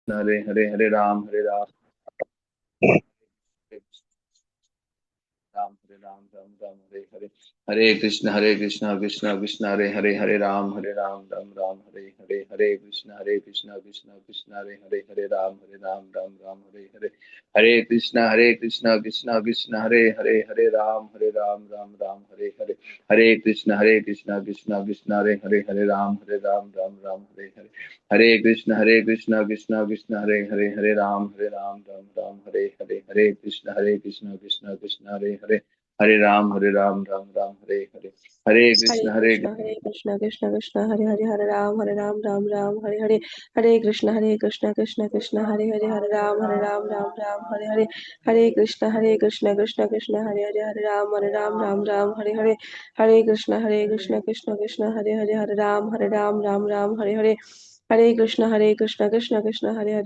हरे हरे हरे राम राम राम राम हरे हरे हरे कृष्णा कृष्णा कृष्णा हरे राम राम हरे कृष्णा कृष्णा कृष्णा हरे राम राम हरे कृष्णा कृष्णा कृष्णा हरे राम हरे कृष्णा कृष्णा कृष्णा हरे राम हरे कृष्णा कृष्णा कृष्णा हरे राम हरे कृष्णा कृष्णा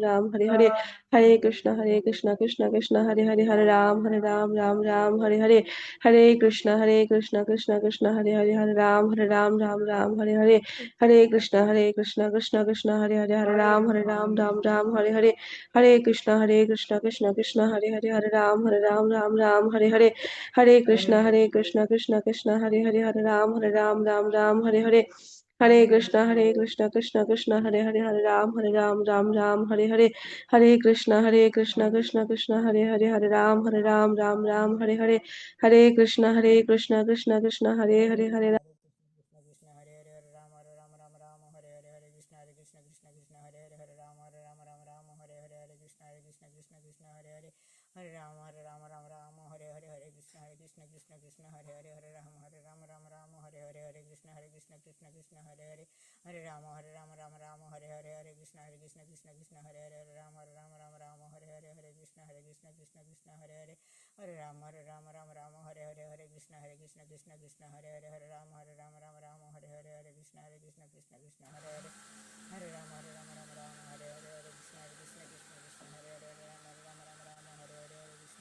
कृष्णा हरे राम हरे कृष्ण कृष्ण कृष्ण हरे हरे हरे राम राम राम हरे हरे हरे कृष्ण कृष्ण कृष्ण हरे हरे राम राम हरे कृष्ण कृष्ण कृष्ण हरे राम राम हरे कृष्ण कृष्ण कृष्ण हरे राम हरे कृष्ण कृष्ण कृष्ण हरे राम हरे कृष्ण कृष्ण हरे राम हरे कृष्ण कृष्ण हरे कृष्ण कृष्ण राम हरे कृष्ण कृष्ण हरे कृष्ण कृष्ण राम हरे कृष्ण कृष्ण राम हरे कृष्ण कृष्ण राम हरे कृष्ण कृष्ण कृष्ण हरे कृष्ण हरे हरे हरे राम राम हरे हरे हरे कृष्ण कृष्ण हरे हरे राम हरे हरे कृष्ण कृष्ण हरे हरे राम हरे हरे कृष्ण कृष्ण हरे हरे राम हरे हरे कृष्ण हरे राम हरे हरे कृष्ण हरे हरे राम हरे हरे कृष्ण हरे राम हरे हरे कृष्ण हरे राम हरे हरे कृष्ण हरे राम हरे हरे कृष्ण हरे हरे कृष्ण हरे हरे कृष्णा कृष्ण कृष्ण हरे हरे हरे राम हरे कृष्णा कृष्ण कृष्ण राम हरे हरे कृष्ण कृष्ण हरे राम हरे कृष्ण कृष्ण हरे राम हरे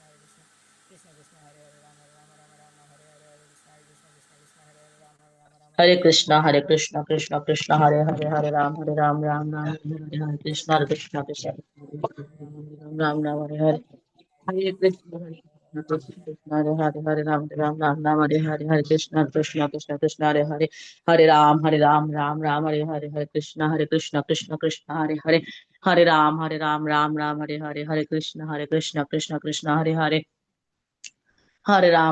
कृष्ण कृष्ण हरे राम हरे कृष्ण कृष्ण हरे राम हरे कृष्ण कृष्ण कृष्ण हरे राम हरे कृष्ण कृष्ण हरे राम हरे कृष्ण कृष्ण हरे कृष्ण कृष्ण हरे हरे कृष्ण कृष्ण राम हरे कृष्ण कृष्ण हरे राम हरे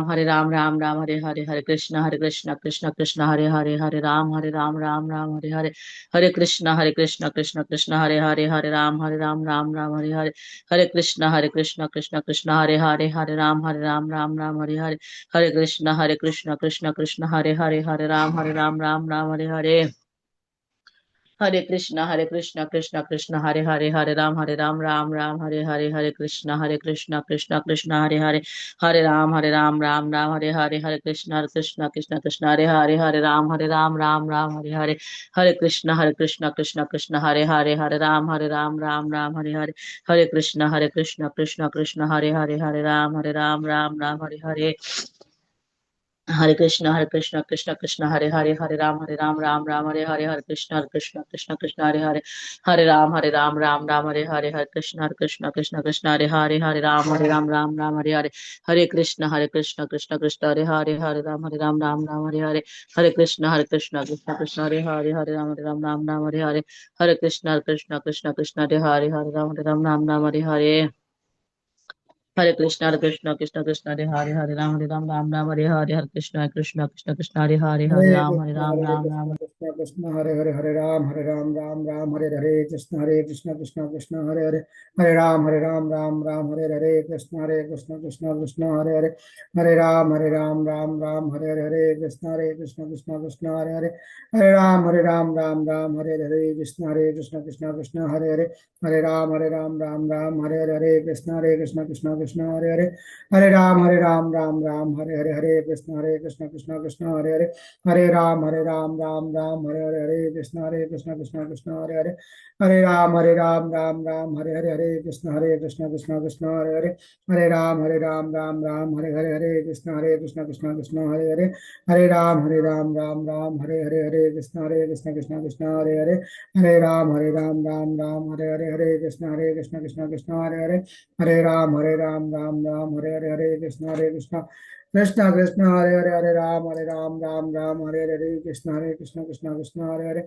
कृष्ण कृष्ण हरे राम हरे कृष्ण कृष्ण हरे राम हरे कृष्ण हरे राम हरे कृष्ण कृष्ण हरे राम हरे कृष्ण हरे कृष्ण हरे कृष्ण कृष्ण हरे कृष्ण कृष्ण हरे कृष्ण कृष्ण हरे राम हरे राम कृष्ण कृष्ण हरे राम कृष्ण कृष्ण हरे कृष्ण कृष्ण हरे Ram Krishna Hare Hare Hare Ram Ram Ram Hare Hare Hare Krishna Krishna Krishna Hare Hare Hare Ram Ram Hare Hare Hare Krishna Krishna Krishna Hare Hare Hare Ram Ram Hare Hare Hare Krishna Krishna Krishna Hare Hare Hare Ram Ram Hare Hare Hare Krishna Krishna Krishna Hare Hare Hare Ram Ram Hare Hare Hare Krishna Krishna Krishna Hare Hare Hare Ram Ram Hare Hare Hare Krishna Krishna Hare Hare Hare Ram Hare Hare Hare Krishna Krishna Hare Hare Hare Ram Hare Hare Krishna Krishna Hare Hare Hare Ram Hare Hare Krishna Hare Ram Hare Krishna Krishna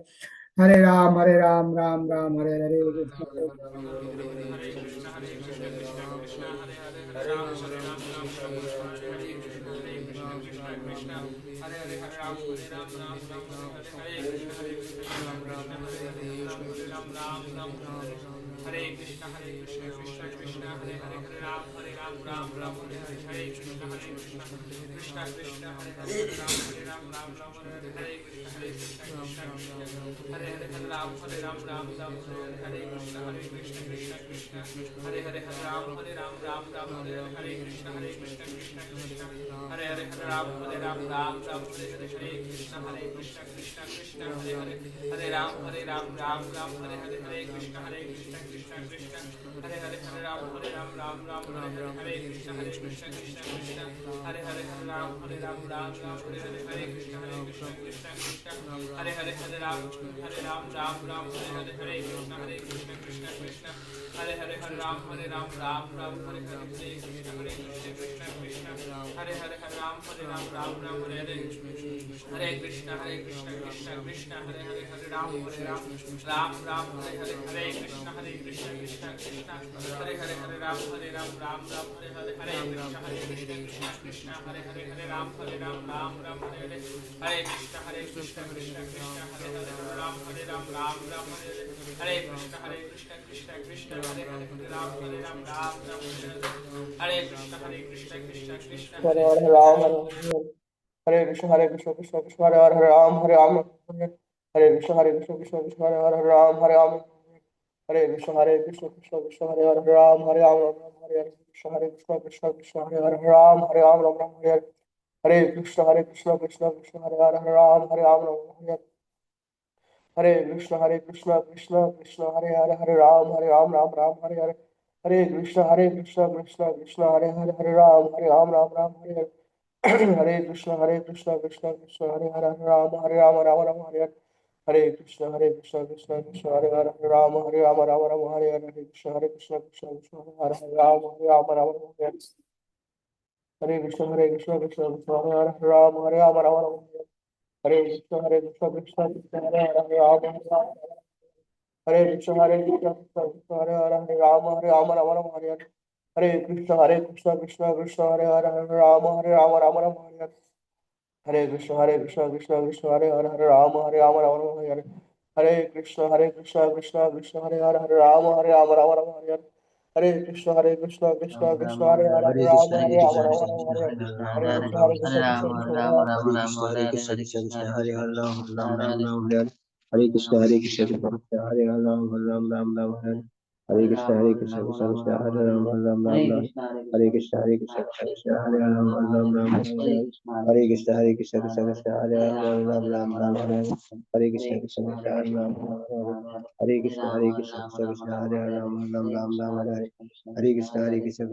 Hare Ram Hare Ram Hare Krishna Krishna Hare Ram Hare Ram Hare Krishna Hare Ram Hare Ram Hare Krishna Hare Ram Hare Ram Hare Krishna Krishna Hare Ram Hare Ram Hare Krishna Hare Ram Hare Hare Hare Krishna Hare Ram Hare Hare Hare Krishna Hare Hare Hare Krishna Hare Ram Hare Hare Krishna Hare Ram Hare Krishna Hare Ram Hare Ram Hare Krishna Hare Ram Hare Krishna Hare Hare Hare Krishna Hare Ram Hare Ram Ram Hare Hare Krishna Hare Krishna Ram Krishna Krishna Hare Ram Hare Ram Hare Hare Ram Hare Krishna Hare Krishna Krishna Krishna Hare Hare Ram Ram Ram Hare Hare Krishna Krishna Krishna Hare Ram Hare Hare Krishna Krishna Krishna Hare Ram Hare Krishna Krishna Krishna Hare Ram Hare Krishna Krishna Krishna Hare Ram Hare Krishna Krishna Krishna Hare Ram Hare Krishna Krishna Krishna Hare Ram Hare Krishna Krishna Hare Ram Hare Krishna Krishna Hare Ram Hare Krishna Krishna Krishna Hare Hare Krishna Krishna Krishna Hare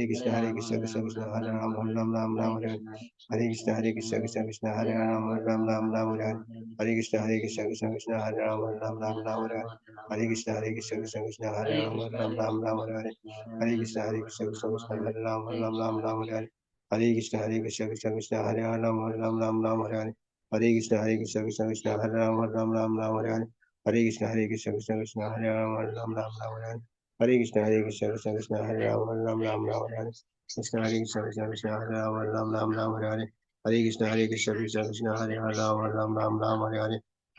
Hare Krishna Krishna Krishna Hare Hare Krishna Krishna Krishna Hare Hare Krishna Krishna Krishna Hare Hare Krishna Krishna Krishna Hare Hare Krishna Krishna Krishna Hare Hare Krishna Krishna Krishna Hare Hare Krishna Krishna Krishna Hare Hare Krishna Krishna Krishna Hare Hare Krishna Krishna Krishna Hare Krishna Krishna Krishna Hare Hare Krishna Krishna Krishna Hare Hare Krishna Krishna Krishna Hare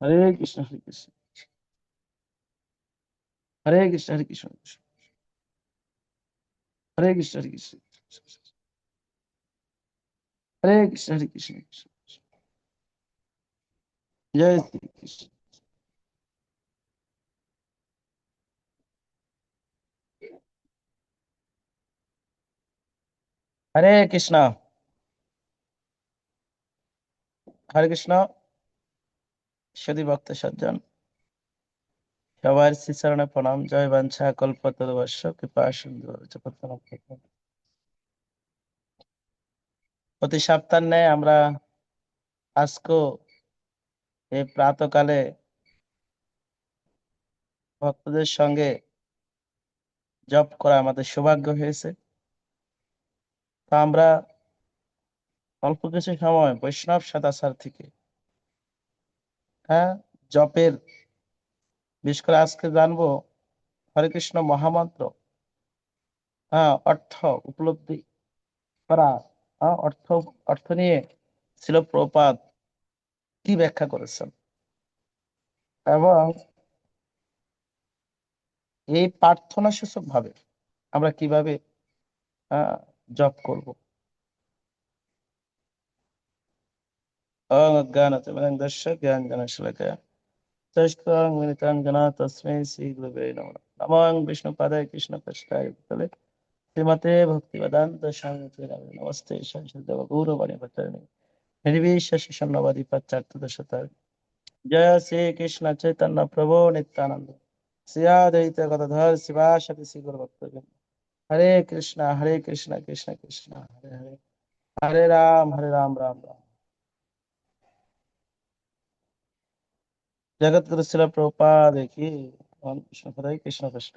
হরে কৃষ্ণ হরে কৃষ্ণ হরে কৃষ্ণ হরে কৃষ্ণ হরে কৃষ্ণ হরে কৃষ্ণ হরে কৃষ্ণ হরে কৃষ্ণ জয় শ্রী কৃষ্ণ। হরে কৃষ্ণ হরে কৃষ্ণ। সুধী ভক্ত সজ্জন সবার শ্রীচরণে প্রণাম। জয় বাঞ্ছা কল্পতরুবশ্য কৃপা সিন্ধু জগৎ। প্রতি সপ্তাহ ন্যায় আমরা আজকেও এই প্রাতকালে ভক্তদের সঙ্গে জপ করা আমাদের সৌভাগ্য হয়েছে। তো আমরা অল্প কিছু সময় বৈষ্ণব সদাচার থেকে জপের বিশেষ করে আজকে জানবো হরে কৃষ্ণ মহামন্ত্র অর্থ উপলব্ধি করা, অর্থ অর্থ নিয়ে ছিল প্রপাত কি ব্যাখ্যা করেছেন এবং এই প্রার্থনা সূচক ভাবে আমরা কিভাবে জপ করব। অজ্ঞানতিমিরন্ধস্য জ্ঞানজনশলাকয়া চক্ষুং মিলিतं येन তস্मै শ্রীগুরবে নমঃ। নমো বিষ্ণুপাদায় কৃষ্ণপৃষ্ঠায় ভূতলে শ্রীমতে ভক্তিবেদান্ত স্বামীতে নমস্তে সংসদেব গৌরবাণী ভট্টারিণী নির্বিশেষ শূন্যবাদী পাশ্চাত্য। জয় শ্রী কৃষ্ণ চৈতন্য প্রভু নিত্যানন্দ শ্রী অদ্বৈত গদাধর শিবাসাদি শ্রী গুরু ভক্তবৃন্দ। হরে কৃষ্ণ কৃষ্ণ কৃষ্ণ হরে হরে হরে রাম রাম রাম। जगत गुरु शिल प्रभुपाद की कृष्ण हरे कृष्ण कृष्ण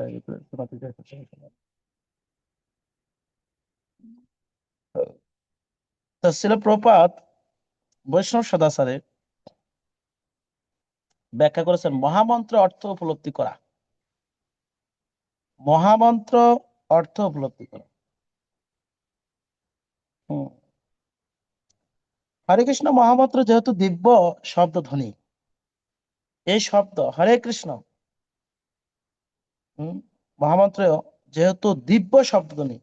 তো শিল প্রভুপাদ বৈষ্ণব সদাচারে ব্যাখ্যা করেছেন মহামন্ত্র অর্থ উপলব্ধি করা। মহামন্ত্র অর্থ উপলব্ধি করা। হরে কৃষ্ণ মহামন্ত্র যেহেতু দিব্য শব্দ ধ্বনি, এই শব্দ হরে কৃষ্ণ মহামন্ত্র যেহেতু দিব্য শব্দ ধ্বনি,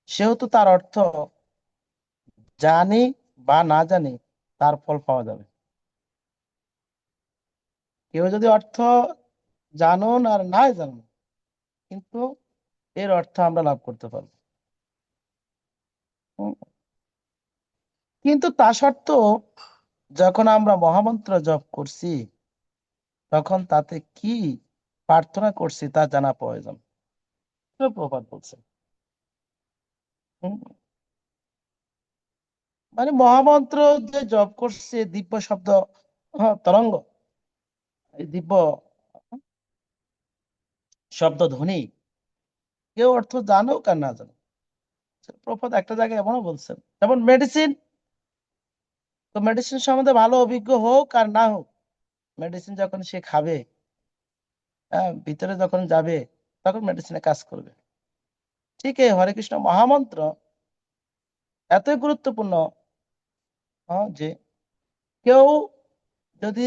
সেহেতু তার অর্থ জানি বা না জানি তার ফল পাওয়া যাবে। কেউ যদি অর্থ জানুন আর নাই জানুন, কিন্তু এর অর্থ আমরা লাভ করতে পারবো। কিন্তু তা সত্ত্বেও যখন আমরা মহামন্ত্র জপ করছি, তখন তাতে কি প্রার্থনা করছি তা জানা প্রয়োজন। প্রভুপাদ বলছেন মানে মহামন্ত্র যে জপ করছে দিব্য শব্দ তরঙ্গ, এই দিব্য শব্দ ধ্বনি, কেউ অর্থ জানুক আর না জানুক। প্রভুপাদ একটা জায়গায় এমনও বলছেন, যেমন মেডিসিন, তো মেডিসিন সম্বন্ধে ভালো অভিজ্ঞ হোক আর না হোক, মেডিসিন যখন সে খাবে, ভিতরে যখন যাবে, তখন মেডিসিনে কাজ করবে। ঠিক এই হরে কৃষ্ণ মহামন্ত্র এতই গুরুত্বপূর্ণ যে কেউ যদি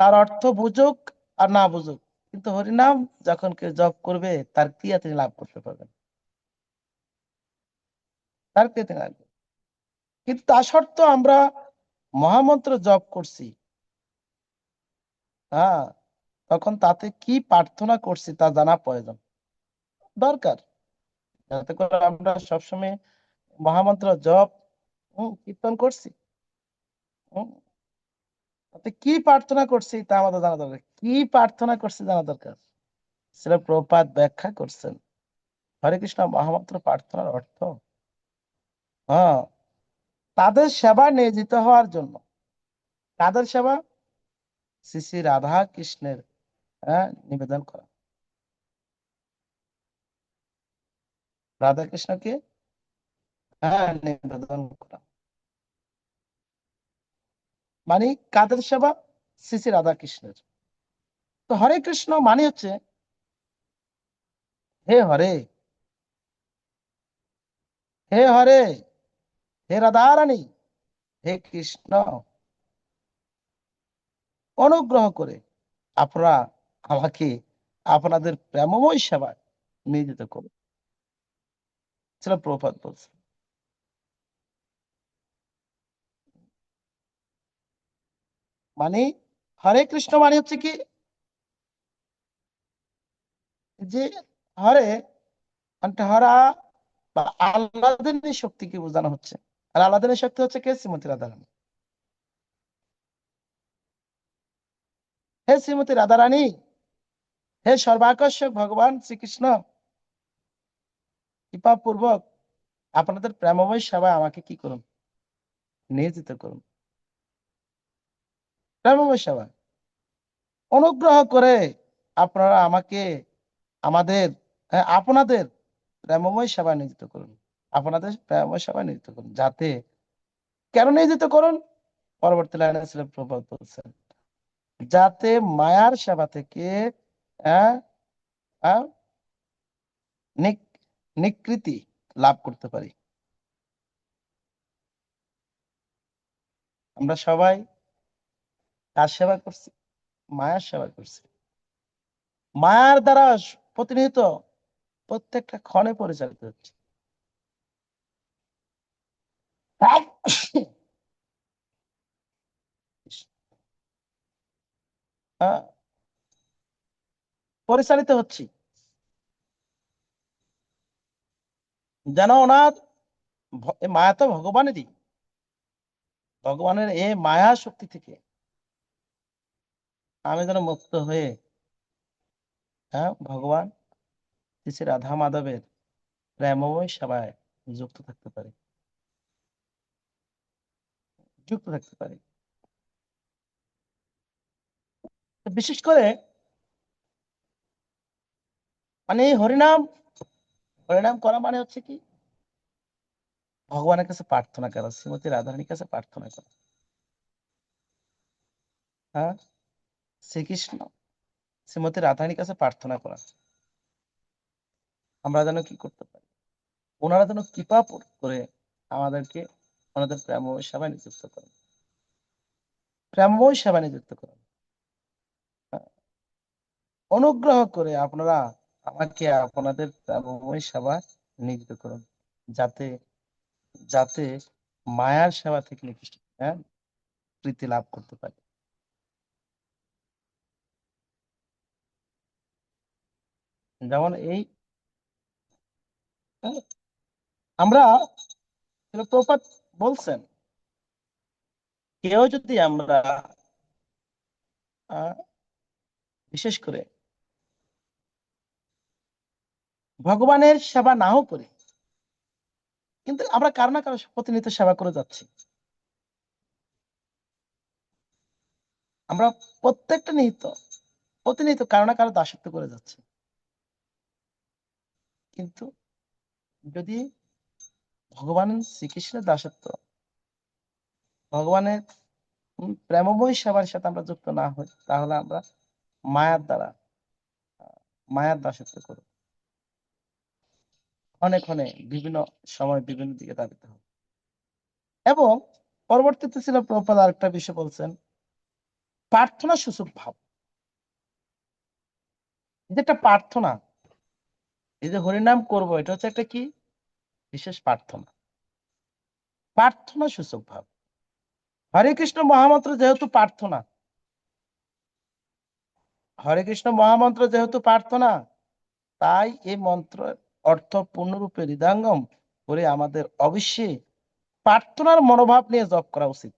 তার অর্থ বুঝুক আর না বুঝুক, কিন্তু হরিনাম যখন কেউ জপ করবে তার ক্রিয়া তিনি লাভ করতে পারবেন, তার ক্রিয়া তিনি লাভ করবেন। কিন্তু তা সত্ত্বেও আমরা মহামন্ত্র জপ করছি, তখন তাতে কি প্রার্থনা করছি তা জানা প্রয়োজন, দরকার, যাতে করে আমরা সবসময় মহামন্ত্র জপ কীর্তন করছি, তাতে কি প্রার্থনা করছি তা আমাদের জানা দরকার। কি প্রার্থনা করছি জানা দরকার। সেটা প্রভুপাদ ব্যাখ্যা করছেন। হরে কৃষ্ণ মহামন্ত্র প্রার্থনার অর্থ তাদের সেবা নিয়োজিত হওয়ার জন্য। তাদের সেবা শ্রী শ্রী রাধা কৃষ্ণের নিবেদন করা, রাধা কৃষ্ণকে নিবেদন করা, মানে কাদের সেবা? শ্রী শ্রী রাধা কৃষ্ণের। তো হরে কৃষ্ণ মানে হচ্ছে হে হরে, হে হরে, হে রাধারানী, হে কৃষ্ণ, অনুগ্রহ করে আপনারা আমাকে আপনাদের প্রেমময় সেবায় নিয়োজিত করুন। ছিল প্রভুপাদ বলছে। মানে হরে কৃষ্ণ মানে হচ্ছে কি, যে হরে মানে হরা বা আল্লাহর শক্তিকে বোঝানো হচ্ছে। আর আল্লাহর শক্তি হচ্ছে কে? শ্রীমতী রাধারানী। হে শ্রীমতী রাধারানী, হে সর্বাকর্ষক ভগবান শ্রীকৃষ্ণ, কৃপা পূর্বক আপনাদের প্রেমময় সেবায় আমাকে কি করুন? নিয়োজিত করুন। প্রেমময় সেবায় অনুগ্রহ করে আপনারা আমাকে আপনাদের প্রেমময় সেবায় নিয়োজিত করুন। আপনাদের প্রেমময় সেবায় নিয়োজিত করুন। যাতে কেন নিয়োজিত করুন? পরবর্তী লাইনে ছিল প্রভুপাদ বলছেন, যাতে মায়ার সেবা থেকে আহ, আহ, নিকৃতি লাভ করতে পারি। আমরা সবাই কার সেবা করছি? মায়ার সেবা করছি। মায়ার দ্বারা প্রতিনিয়ত প্রত্যেকটা ক্ষণে পরিচালিত হচ্ছে। আহ, পরিচালিত হচ্ছে যেন ওনার মায়া তো ভগবানেরই, ভগবানের এই মায়া শক্তি থেকে আমি যেন মুক্ত হয়ে ভগবান শ্রী রাধা মাধবের প্রেমময় সেবায় যুক্ত থাকতে পারি, যুক্ত থাকতে পারি। বিশেষ করে মানে হরিনাম, হরিনাম করা মানে হচ্ছে কি, ভগবানের কাছে প্রার্থনা করা, শ্রীমতী রাধারানীর কাছে প্রার্থনা করা। হ্যাঁ, শ্রীকৃষ্ণ শ্রীমতী রাধারানীর কাছে প্রার্থনা করা আমরা যেন কি করতে পারি, ওনারা যেন কৃপা করে আমাদেরকে ওনাদের প্রেমময় সেবায় নিযুক্ত করেন, প্রেমময় সেবায় নিযুক্ত করেন। অনুগ্রহ করে আপনারা আমাকে আপনাদের প্রেমময় সেবায় নিযুক্ত করুন, যাতে যাতে মায়ার সেবা থেকে নিকৃষ্ট প্রীতি লাভ করতে পারি। যেমন এই আমরা প্রপাত বলছেন, কেউ যদি আমরা বিশেষ করে ভগবানের সেবা নাও করি, কিন্তু আমরা কারো না কারো প্রতিনিয়ত সেবা করে যাচ্ছি। আমরা প্রত্যেকটা প্রতিনিয়ত কারো না কারো দাসত্ব করে যাচ্ছি। কিন্তু যদি ভগবান শ্রীকৃষ্ণের দাসত্ব, ভগবানের প্রেমময় সেবার সাথে আমরা যুক্ত না হই, তাহলে আমরা মায়ার দ্বারা মায়ার দাসত্ব করব, ক্ষণে ক্ষণে বিভিন্ন সময় বিভিন্ন দিকে ধাবিত হবে। এবং পরবর্তীতে ছিল প্রভুপাদ আরেকটা বিষয় বলছেন, প্রার্থনা সূচক ভাব। যেটা প্রার্থনা, এই যে হরিনাম করব, এটা হচ্ছে একটা কি বিশেষ প্রার্থনা, প্রার্থনা সূচক ভাব। হরে কৃষ্ণ মহামন্ত্র যেহেতু প্রার্থনা, হরে কৃষ্ণ মহামন্ত্র যেহেতু প্রার্থনা, তাই এই মন্ত্রের অর্থ পূর্ণরূপে হৃদয়ঙ্গম করে আমাদের অবশ্যই প্রার্থনার মনোভাব নিয়ে জপ করা উচিত।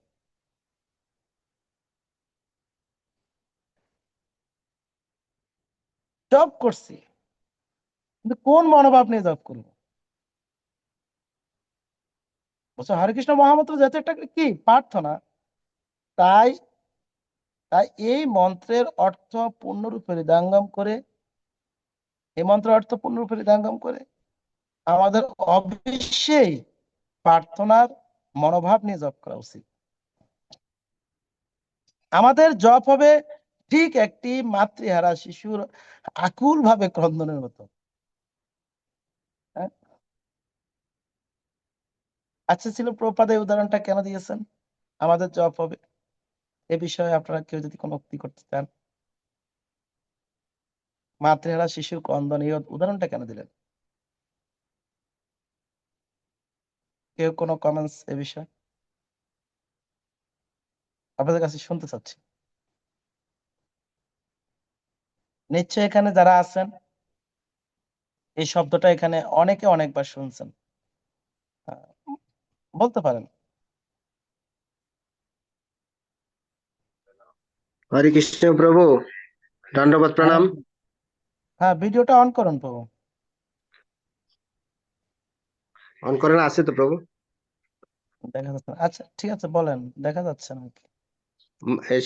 জপ করছি, কিন্তু কোন মনোভাব নিয়ে জপ করবো? বলছে হরে কৃষ্ণ মহামন্ত্র যেহেতু একটা কি প্রার্থনা, তাই তাই এই মন্ত্রের অর্থ পূর্ণরূপে হৃদয়ঙ্গম করে, এই মন্ত্রের অর্থ পূর্ণরূপে হৃদয়ঙ্গম করে আমাদের অবশ্যই প্রার্থনার মনোভাব নিয়ে জপ করা উচিত। আমাদের জপ হবে ঠিক একটি মাতৃহারা শিশুর আকুল ভাবে ক্রন্দনের মতো। হ্যাঁ? আচ্ছা, ছিল প্রপাদে উদাহরণটা কেন দিয়েছেন? আমাদের জপ হবে এ বিষয়ে আপনারা কেউ যদি কোনো উক্তি করতে চান। মাতৃহারা শিশুর ক্রন্দন, এই উদাহরণটা কেন দিলেন? কেউ কোনো কমেন্টস এ বিষয়ে? আপনাদের কাছে শুনতে চাচ্ছি। নিশ্চয়ই এখানে যারা আছেন এই শব্দটা এখানে অনেকে অনেকবার শুনছেন, বলতে পারেন। হরে কৃষ্ণ প্রভু, দণ্ডবত প্রণাম। হ্যাঁ, ভিডিওটা অন করুন প্রভু। অন করেন আছে তো প্রভু? দেখা যাচ্ছে না। আচ্ছা ঠিক আছে, বলেন, দেখা যাচ্ছে নাকি?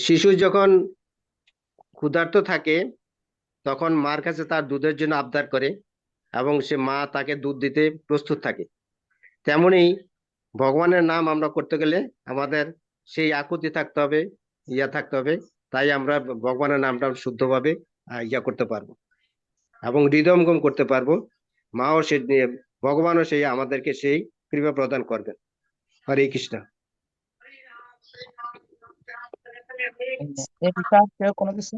শিশু যখন ক্ষুধার্ত থাকে তখন মার কাছে তার দুধের জন্য আবদার করে এবং সে মা তাকে দুধ দিতে প্রস্তুত থাকে। তেমনি ভগবানের নাম আমরা করতে গেলে আমাদের সেই আকুতি থাকতে হবে, থাকতে হবে। তাই আমরা ভগবানের নামটা শুদ্ধভাবে করতে পারবো এবং হৃদয়ঙ্গম করতে পারবো। মাও সে ভগবানও সেই আমাদেরকে সেই কৃপা প্রদান করবেন। হরে কৃষ্ণ। এই বিষয়ে কেউ কোনো কিছু?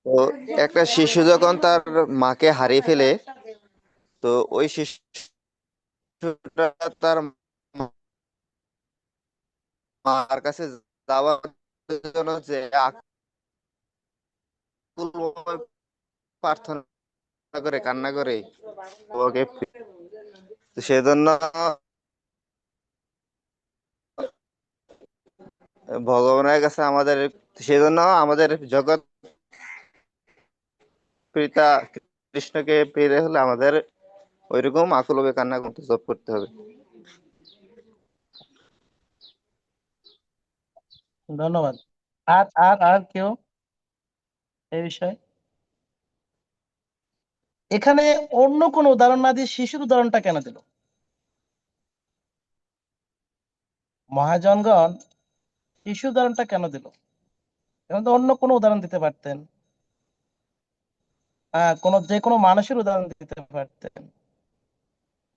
তো একটা শিশু যখন তার মাকে হারিয়ে ফেলে, তো ওই শিশুটা তার মার কাছে যাওয়ার জন্য যে আকুলভাবে প্রার্থনা করে, কান্না করে ওকে, তো সেজন্য ভগবানের কাছে আমাদের, সেজন্য আমাদের জগৎ পিতা কৃষ্ণকে পেতে হলে আমাদের ওইরকম আকুলভাবে কান্না করতে জপ করতে হবে। ধন্যবাদ। আর আর আর কেউ এই বিষয়ে? এখানে অন্য কোন উদাহরণ না দিয়ে শিশুর উদাহরণটা কেন দিল? মহাজনগণ শিশু উদাহরণটা কেন দিল? এখন তো অন্য কোনো উদাহরণ দিতে পারতেন। যে কোনো মানুষের উদাহরণ দিতে পারতেন।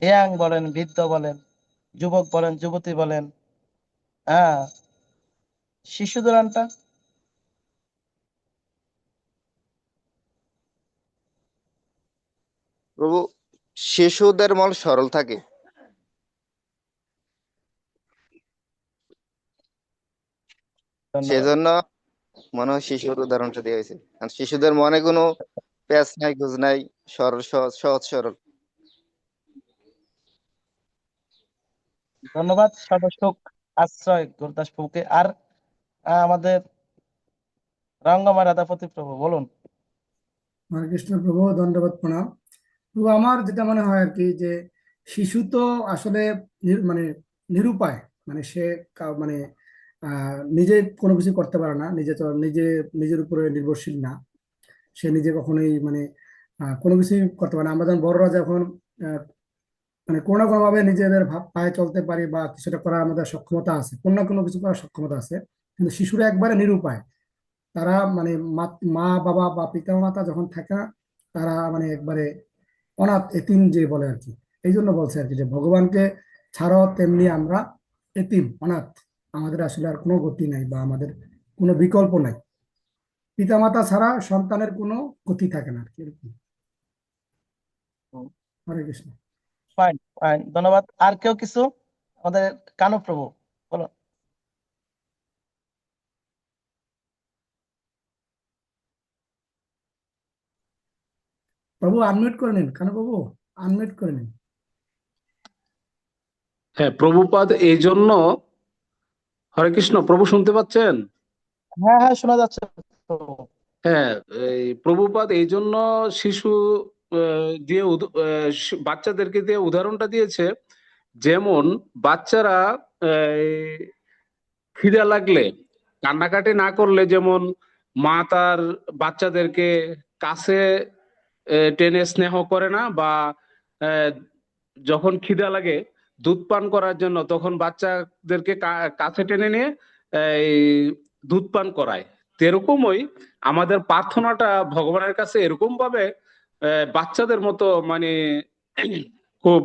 ইয়াং বলেন, বৃদ্ধ বলেন, যুবক বলেন, যুবতী বলেন, হ্যাঁ, শিশু উদাহরণটা। প্রভু, শিশুদের মন সরল থাকে, ধন্যবাদ। সেজন্য মনে হয় শিশুর উদাহরণটা দেওয়া হয়েছে। কারণ শিশুদের মনে কোনো প্যাঁচ নাই, গুজ নাই, সরল, সহজ সহজ সরল। ধন্যবাদ সর্বসুখ আশ্রয় গুরুদাস প্রভুকে। আর আমাদের রঙ্গমা রাধাপতি প্রভু বলুন। হরে কৃষ্ণ প্রভু, দণ্ডবত প্রণাম। প্রভু, আমার যেটা মনে হয় আর কি, যে শিশু তো আসলে মানে নিরুপায়, মানে সে মানে নিজে কোনো কিছু করতে পারে না, নিজে তো নিজের উপরে নির্ভরশীল না। সে নিজে কখনোই মানে কোনো কিছুই করতে পারে না। আমরা যখন বড়রা যখন আহ, মানে কোনো না কোনো ভাবে নিজেদের পায়ে চলতে পারি বা কিছুটা করার আমাদের সক্ষমতা আছে, কোনো না কোনো কিছু করার সক্ষমতা আছে, কিন্তু শিশুরা একবারে নিরুপায়। তারা মানে মা বাবা বা পিতা মাতা যখন থাকে না, তারা মানে একবারে অনাথ, এতিম যে বলে আর কি। এই জন্য বলছে আর কি, যে ভগবানকে ছাড়াও তেমনি আমরা এতিম, অনাথ। আমাদের আসলে আর কোনো গতি নাই বা আমাদের কোনো বিকল্প নাই। পিতা মাতা ছাড়া সন্তানের কোনো গতি থাকে না আর কি, এরকম। হরে কৃষ্ণ। ফাইন ফাইন, ধন্যবাদ। আর কেউ কিছু? আমাদের কানু প্রভু বলুন। প্রভু আনমিউট করে নিন, কেন প্রভু আনমিউট করে নিন। হ্যাঁ, প্রভুপাদ এই জন্য, হরে কৃষ্ণ প্রভু শুনতে পাচ্ছেন? হ্যাঁ হ্যাঁ, শোনা যাচ্ছে প্রভু। হ্যাঁ, এই প্রভুপাদ এই জন্য শিশু দিয়ে বাচ্চাদেরকে দিয়ে উদাহরণটা দিয়েছে। যেমন বাচ্চারা খিদে লাগলে কান্নাকাটি না করলে, যেমন মা তার বাচ্চাদেরকে কাছে টেনে স্নেহ করে না, বা আহ, যখন খিদা লাগে দুধ পান করার জন্য তখন বাচ্চাদেরকে কাছে টেনে নিয়ে এই দুধ পান করায়। তেরকমই আমাদের প্রার্থনাটা ভগবানের কাছে এরকম ভাবে বাচ্চাদের মতো, মানে খুব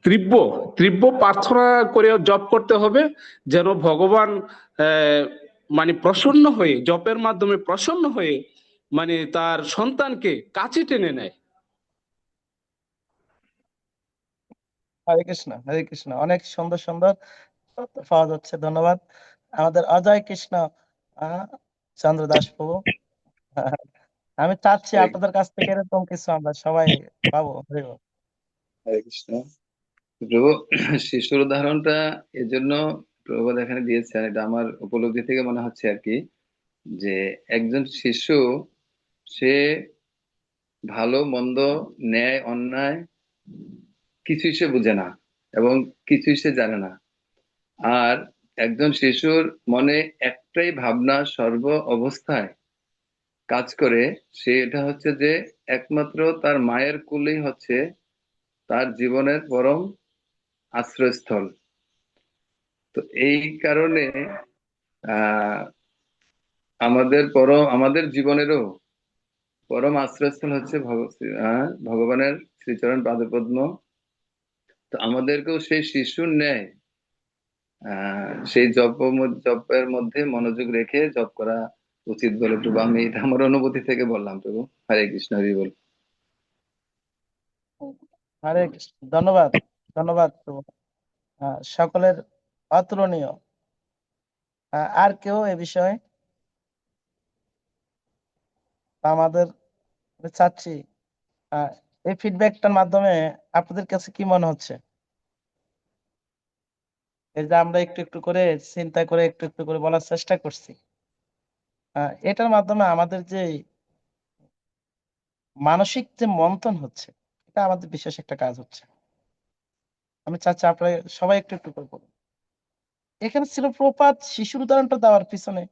তীব্র তীব্র প্রার্থনা করে জপ করতে হবে, যেন ভগবান মানে প্রসন্ন হয়ে, জপের মাধ্যমে প্রসন্ন হয়ে মানে তার সন্তানকে কাছে টেনে নেয়। হরে কৃষ্ণ, হরে কৃষ্ণ। অনেক সুন্দর সুন্দর তথ্য পাওয়া যাচ্ছে, ধন্যবাদ আমাদের অজয় কৃষ্ণ চন্দ্র দাস প্রভু। আমি চাচ্ছি হরে আপনাদের কাছ থেকে এরকম কিছু আমরা সবাই পাবো। হরি বল। হরে কৃষ্ণ। প্রভু, শিশুর উদাহরণটা এজন্য প্রভুপাদ এখানে দিয়েছেন, এটা আমার উপলব্ধি থেকে মনে হচ্ছে আর কি, যে একজন শিশু সে ভালো মন্দ, ন্যায় অন্যায় কিছুই সে বুঝে না এবং কিছুই সে জানে না। আর একজন শিশুর মনে একটাই ভাবনা সর্ব অবস্থায় কাজ করে, সেটা হচ্ছে যে একমাত্র তার মায়ের কোলেই হচ্ছে তার জীবনের পরম আশ্রয়স্থল। তো এই কারণে আহ আমাদের জীবনেরও পরম আশ্রয়স্থল হচ্ছে ভগবানের শ্রীচরণ পাদপদ্ম। তো আমাদেরকেও সেই শিশুর ন্যায় সেই জপের মধ্যে মনোযোগ রেখে জপ করা উচিত বলে প্রভু, আমি এটা আমার অনুভূতি থেকে বললাম প্রভু। হরে কৃষ্ণ, হরি বল। হরে কৃষ্ণ, ধন্যবাদ, ধন্যবাদ প্রভু। সকলের অতুলনীয়। আর কেউ এ বিষয়ে আমাদের চাচ্ছি এই ফিডব্যাকটার মাধ্যমে আপনাদের কাছে কি মনে হচ্ছে? এই যে আমরা একটু একটু করে চিন্তা করে একটু একটু করে বলার চেষ্টা করছি, এটার মাধ্যমে আমাদের যে মানসিক যে মন্থন হচ্ছে, এটা আমাদের বিশেষ একটা কাজ হচ্ছে। আমি চাচ্ছি আপনারা সবাই একটু একটু করে বলুন। এখানে ছিল প্রপাত শিশুর উদাহরণটা দেওয়ার পিছনে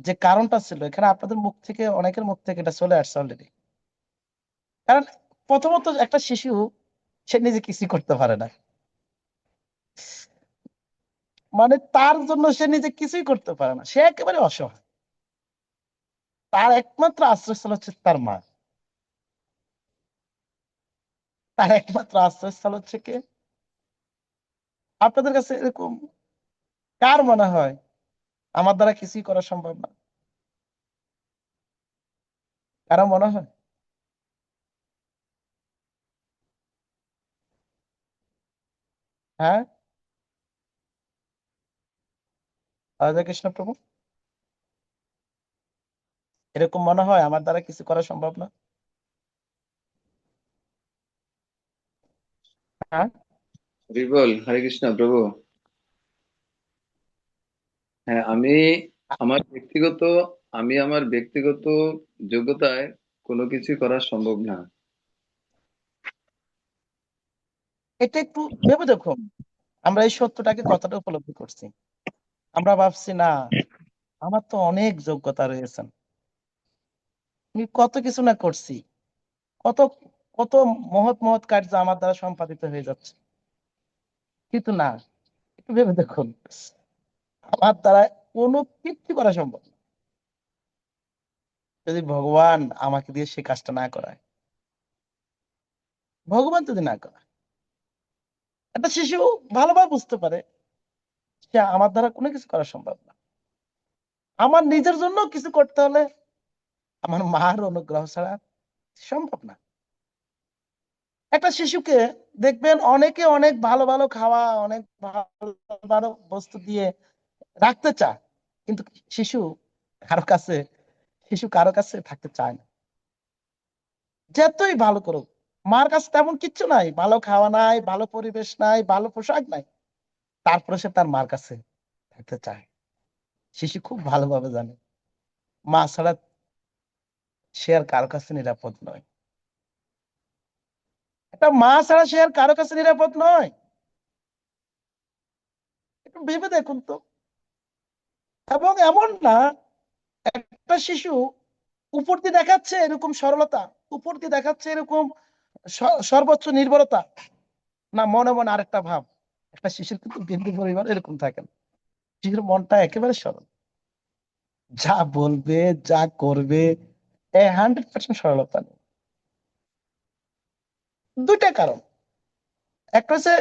যে কারণটা ছিল, এখানে আপনাদের মুখ থেকে, অনেকের মুখ থেকে এটা চলে আসছে অলরেডি। কারণ প্রথমত একটা শিশু সে নিজে কিছু করতে পারে না, মানে তার জন্য সে নিজে কিছুই করতে পারে না, সে একেবারে অসহায়। তার একমাত্র আশ্রয়স্থল হচ্ছে তার মা। তার একমাত্র আশ্রয়স্থল হচ্ছে কে? আপনাদের কাছে এরকম কার মনে হয় আমার দ্বারা কিছুই করা সম্ভব না? কারো মনে হয়? হ্যাঁ, রাধা কৃষ্ণ প্রভু, এরকম মনে হয় আমার দ্বারা কিছু করা সম্ভব না? হ্যাঁ, হরি বল। হরে কৃষ্ণ প্রভু। হ্যাঁ, আমার ব্যক্তিগত যোগ্যতায় কোনো কিছু করা সম্ভব না। এটা একটু ভেবে দেখুন। আমরা এই সত্যটাকে কতটা উপলব্ধি করছি? আমরা ভাবছি না আমার তো অনেক যোগ্যতা রয়েছে, আমি কত কিছু না করছি, কত কত মহৎ মহৎ কার্য আমার দ্বারা সম্পাদিত হয়ে যাচ্ছে। কিন্তু না, একটু ভেবে দেখুন, আমার দ্বারা কোনো কিছু করা সম্ভব না যদি ভগবান আমাকে দিয়ে সে কাজটা না করায়। ভগবান যদি না করায়, একটা শিশু ভালোভাবে বুঝতে পারে যে আমার দ্বারা কোনো কিছু করা সম্ভব না। আমার নিজের জন্য কিছু করতে হলে আমার মার অনুগ্রহ ছাড়া সম্ভব না। একটা শিশুকে দেখবেন অনেকে অনেক ভালো ভালো খাওয়া, অনেক ভালো ভালো বস্তু দিয়ে রাখতে চায়, কিন্তু শিশু কারো কাছে শিশু কারো কাছে থাকতে চায় না। যতই ভালো করুক, মার কাছে তেমন কিচ্ছু নাই, ভালো খাওয়া নাই, ভালো পরিবেশ নাই, ভালো পোশাক নাই, তারপরে সে তার মার কাছে থাকতে চায়। শিশু খুব ভালোভাবে জানে মা ছাড়া সে আর কারো কাছে নিরাপদ নয়। একটা মা ছাড়া সে আর কারো কাছে নিরাপদ নয়। একটু ভেবে দেখুন তো। এবং এমন না, একটা শিশু উপর দিয়ে দেখাচ্ছে এরকম সরলতা, উপর দিয়ে দেখাচ্ছে এরকম সর্বোচ্চ নির্ভরতা, না মনে মনে আরেকটা ভাব। একটা শিশুর কিন্তু বিন্দু পরিমাণ এরকম থাকে না। শিশুর মনটা একেবারে সরল, যা বলবে যা করবে 100% সরলতা নেই। দুইটা কারণ। একটা হচ্ছে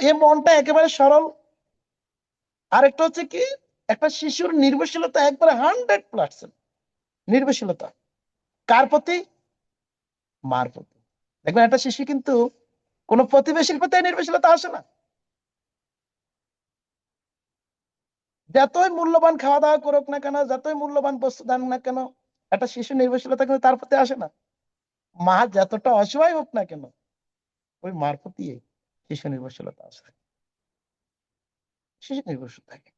এই মনটা একেবারে সরল, আর একটা হচ্ছে কি, একটা শিশুর নির্ভরশীলতা একবারে 100% নির্ভরশীলতা কার প্রতি? মার প্রতি। দেখবেন একটা শিশু কিন্তু কোনো প্রতিবেশীর প্রতি নির্ভরশীলতা আসে না। যতই মূল্যবান খাওয়া দাওয়া করুক না কেন, যতই মূল্যবান বস্তু দেন না কেন, একটা শিশু নির্ভরশীলতা কিন্তু তার প্রতি আসে না। মা যতটা অসহায় হোক না কেন, ওই মার প্রতি শিশু নির্ভরশীলতা আসে, শিশু নির্ভরশীল থাকে।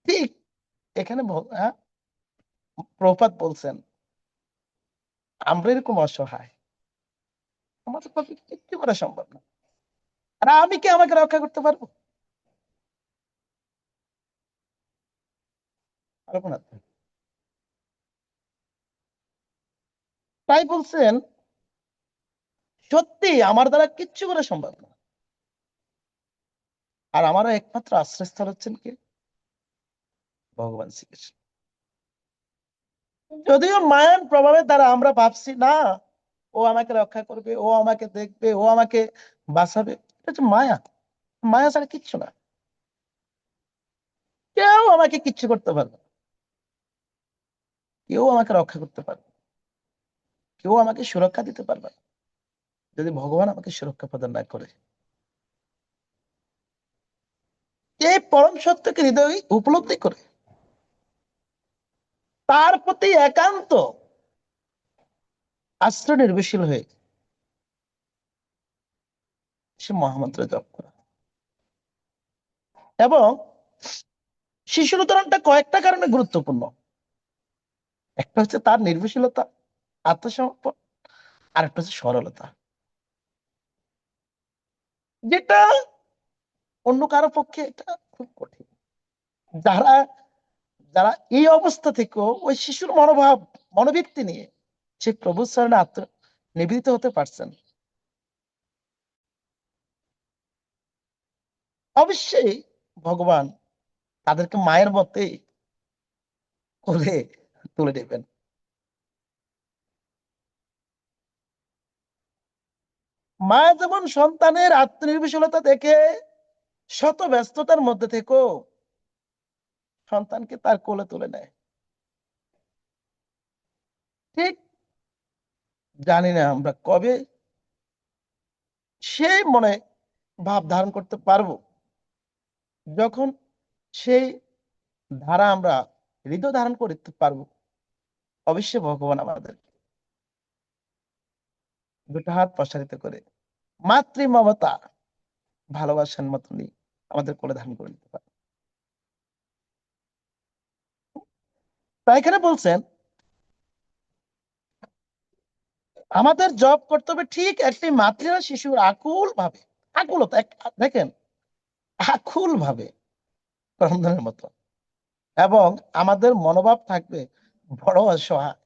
ঠিক এখানে প্রভুপাদ বলছেন আমরা এরকম অসহায়, আমাদের পক্ষে কিচ্ছু করা সম্ভব না। আর আমি কি আমাকে রক্ষা করতে পারবো? পারবো না তো। তাই বলছেন সত্যি আমার দ্বারা কিচ্ছু করা সম্ভব না। আর আমারও একমাত্র আশ্রয়স্থল হচ্ছেন কি? ভগবান শ্রীকৃষ্ণ। যদিও মায়ার প্রভাবের দ্বারা আমরা ভাবছি না ও আমাকে রক্ষা করবে, ও আমাকে দেখবে, ও আমাকে বাঁচাবে, এটা হচ্ছে মায়া। মায়া ছাড়া কিচ্ছু না। কেউ আমাকে কিচ্ছু করতে পারবে না, কেউ আমাকে রক্ষা করতে পারবে না, কেউ আমাকে সুরক্ষা দিতে পারবে না যদি ভগবান আমাকে সুরক্ষা প্রদান না করে। এই পরম সত্যকে হৃদয় উপলব্ধি করে তার প্রতি একান্ত আশ্রয় নির্ভরশীল হয়ে সে মহামন্ত্র জপ করা। এবং শিশুর উদাহরণটা কয়েকটা কারণে গুরুত্বপূর্ণ। একটা হচ্ছে তার নির্ভরশীলতা, আত্মসমর্পণ, আর একটা হচ্ছে সরলতা, যেটা অন্য কারো পক্ষে এটা খুব কঠিন। যারা যারা এই অবস্থা থেকেও ওই শিশুর মনোভাব মনোবৃত্তি নিয়ে সে প্রভুর চরণে নিবেদিত হতে পারছেন, অবশ্যই ভগবান তাদেরকে মায়ের মতে করে তুলে নেবেন। মা যেমন সন্তানের আত্মনির্ভরশীলতা দেখে শত ব্যস্ততার মধ্যে থেকেও সন্তানকে তার কোলে তুলে নেয়, ঠিক জানি না আমরা কবে সেই মনে ভাব ধারণ করতে পারবো যখন সেই ধারা আমরা হৃদয় ধারণ করতে পারবো। অবশ্যই ভগবান আমাদের দুটো হাত প্রসারিত করে মাতৃ মমতা ভালোবাসার মতনই আমাদের কোলে ধারণ করে নিতে পারে। তাই এখানে বলছেন আমাদের জব করতে হবে ঠিক একটি মাতৃ শিশুর আকুল ভাবে, আকুলতা দেখেন, আকুল ভাবে ক্রন্দনের মতো, এবং আমাদের মনোভাব থাকবে বড় অসহায়।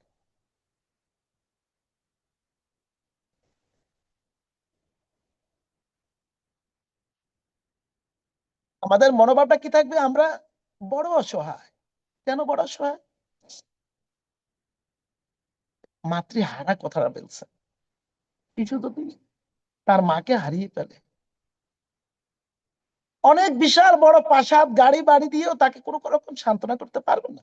আমাদের মনোভাবটা কি থাকবে? আমরা বড় অসহায়। কেন বড় অসহায়? মাতৃহারা কথাটা বলছে। শিশু যদি তার মাকে হারিয়ে ফেলে, অনেক বিশাল বড় প্রাসাদ গাড়ি বাড়ি দিয়েও তাকে কোনো রকম সান্ত্বনা করতে পারবে না।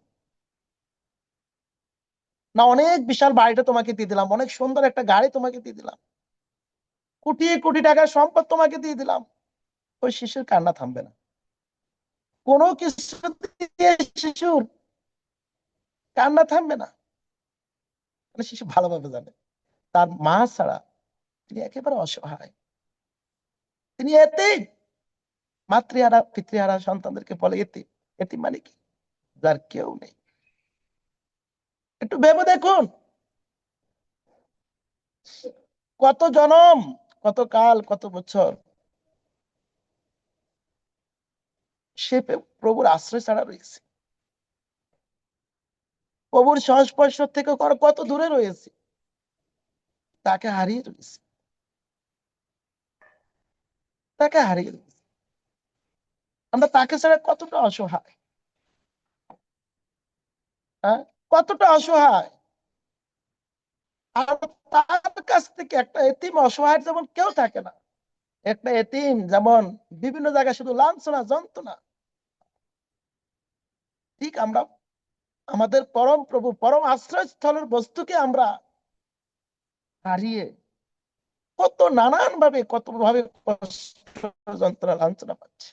না অনেক বিশাল বাড়িটা তোমাকে দিয়ে দিলাম, অনেক সুন্দর একটা গাড়ি তোমাকে দিয়ে দিলাম, কোটি কোটি টাকার সম্পদ তোমাকে দিয়ে দিলাম, ওই শিশুর কান্না থামবে না। কোনো কিছু দিয়ে শিশুর কান্না থামবে না। মানে শিশু ভালোভাবে জানে তার মা ছাড়া তিনি একেবারে অসহায়, তিনি এতিম। মাতৃহারা পিতৃহারা সন্তানদেরকে বলে এতিম। এতিম মানে কি? যার কেউ নেই। একটু ভেবে দেখুন, কত জনম, কত কাল, কত বছর সে প্রভুর আশ্রয় ছাড়া রয়েছে, প্রভুর সংস্পর্শ থেকে কত দূরে রয়েছে, তাকে হারিয়ে রয়েছে, তাকে হারিয়ে রয়েছে। আমরা তাকে ছাড়া কতটা অসহায়, হ্যাঁ, কতটা অসহায়। আর তার কাছ কাছ থেকে একটা এতিম অসহায় যেমন কেউ থাকে না, একটা এতিম যেমন বিভিন্ন জায়গায় শুধু লাঞ্ছনা যন্ত্রণা, ঠিক আমরা আমাদের পরম প্রভু পরম আশ্রয়স্থলের বস্তুকে আমরা হারিয়ে কত নানান ভাবে কত ভাবে কষ্ট যন্ত্রণা লাঞ্ছনা পাচ্ছি।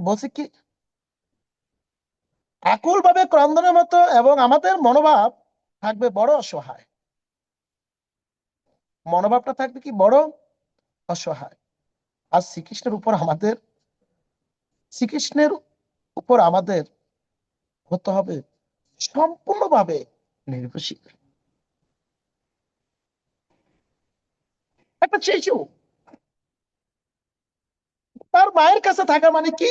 বলছি কি আকুল ভাবে ক্রন্দনের মতো, এবং আমাদের মনোভাব থাকবে বড় অসহায়, মনোভাবটা থাকবে কি বড় অসহায়। আর শ্রীকৃষ্ণের উপর আমাদের হতে হবে সম্পূর্ণভাবে নির্ভরশীল। একটা শিশু তার মায়ের কাছে থাকা মানে কি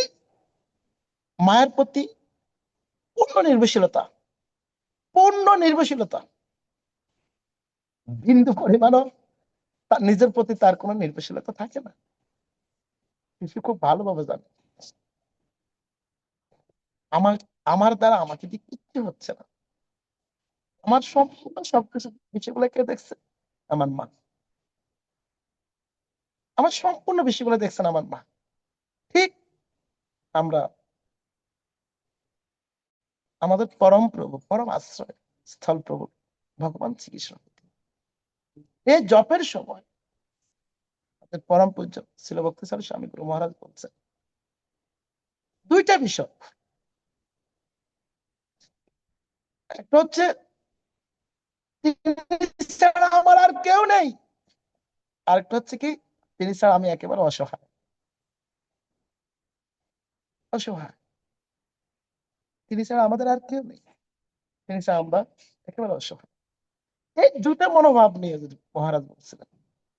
মায়ের প্রতি পূর্ণ নির্ভরশীলতা, পূর্ণ নির্ভরশীলতা। বিন্দু পরিমাণও তার নিজের প্রতি তার কোনো নির্ভরশীলতা থাকে না। শিশু খুব ভালোভাবে জানে আমার আমার দ্বারা আমাকে দিয়ে কিচ্ছু হচ্ছে না, আমার সম্পূর্ণ সবকিছু বিষয়গুলো কে দেখছে? আমার মা। আমার সম্পূর্ণ বিষয়গুলো দেখছেন আমার মা। ঠিক আমরা আমাদের পরম প্রভু পরম আশ্রয় স্থল প্রভু ভগবান শ্রীকৃষ্ণ এই জপের সময় পরম পূজ্য ছিল ভক্তিস্বরূপ স্বামী গুরু মহারাজ বলছেন দুইটা বিষয়। একটা হচ্ছে তিনি ছাড়া আমার আর কেউ নেই, আরেকটা হচ্ছে কি তিনি ছাড়া আমি একেবারে অসহায়। অসহায়, তিনি ছাড়া আমাদের আর কেউ নেই, তিনি ছাড়া আমরা একেবারে অসহায়। এই দুটা মনোভাব নিয়ে যদি মহারাজ বলছিলেন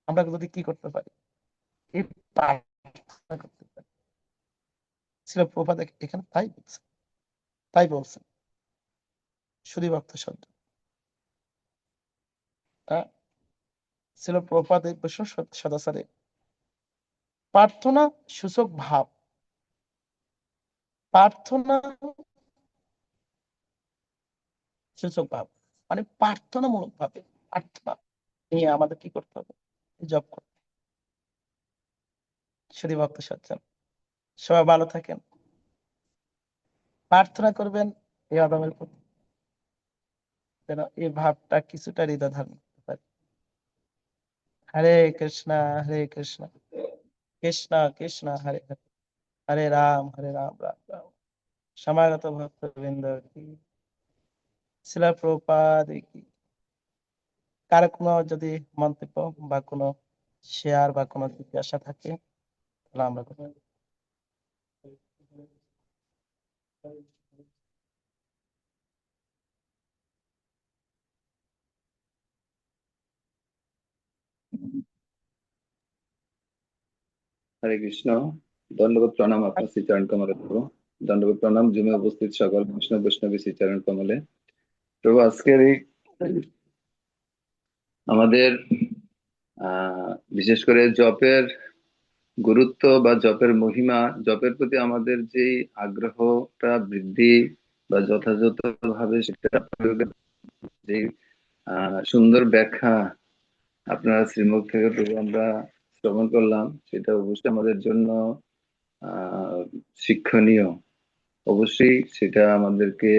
আমরা যদি কি করতে পারি, এই প্রার্থনা করতে পারি। ছিল প্রভুপাদ এখানে তাই বলছেন শুধু ভক্ত শব্দ ছিল প্রভুপাদ এই বৈষ্ণব সদাচারে প্রার্থনা সূচক ভাব, প্রার্থনা সূচক ভাব মানে প্রার্থনামূলক ভাবে প্রার্থনা নিয়ে আমাদের কি করতে হবে, জপ করতে। শুধু ভক্ত সজ্জন সবাই ভালো থাকেন, প্রার্থনা করবেন এই আদমের প্রতি যেন এই ভাবটা কিছুটা হৃদয় ধারণ করতে পারে। হরে কৃষ্ণ কৃষ্ণ কৃষ্ণ হরে হরে, হরে রাম রাম রাম। সমাগত ভক্তবৃন্দ কি, শিলা প্রভুপাদ কি। কারো কোনো যদি মন্তব্য বা কোনো শেয়ার বা কোনো জিজ্ঞাসা থাকে তাহলে আমরা হরে কৃষ্ণ। দণ্ডবোধ প্রণাম আপনার শ্রীচরণ কমলে প্রভু। দণ্ডবোধ প্রণাম জুমে উপস্থিত সকল কৃষ্ণ বৈষ্ণবী শ্রীচরণ কমলে প্রভু। আজকের এই আমাদের বিশেষ করে জপের গুরুত্ব বা জপের মহিমা, জপের প্রতি আমাদের যে আগ্রহটা বৃদ্ধি বা যথাযথভাবে সেটা প্রয়োগের যে সুন্দর ব্যাখ্যা আপনারা শ্রীমুখ থেকে প্রভু আমরা শ্রবণ করলাম, সেটা অবশ্যই আমাদের জন্য শিক্ষণীয়। অবশ্যই সেটা আমাদেরকে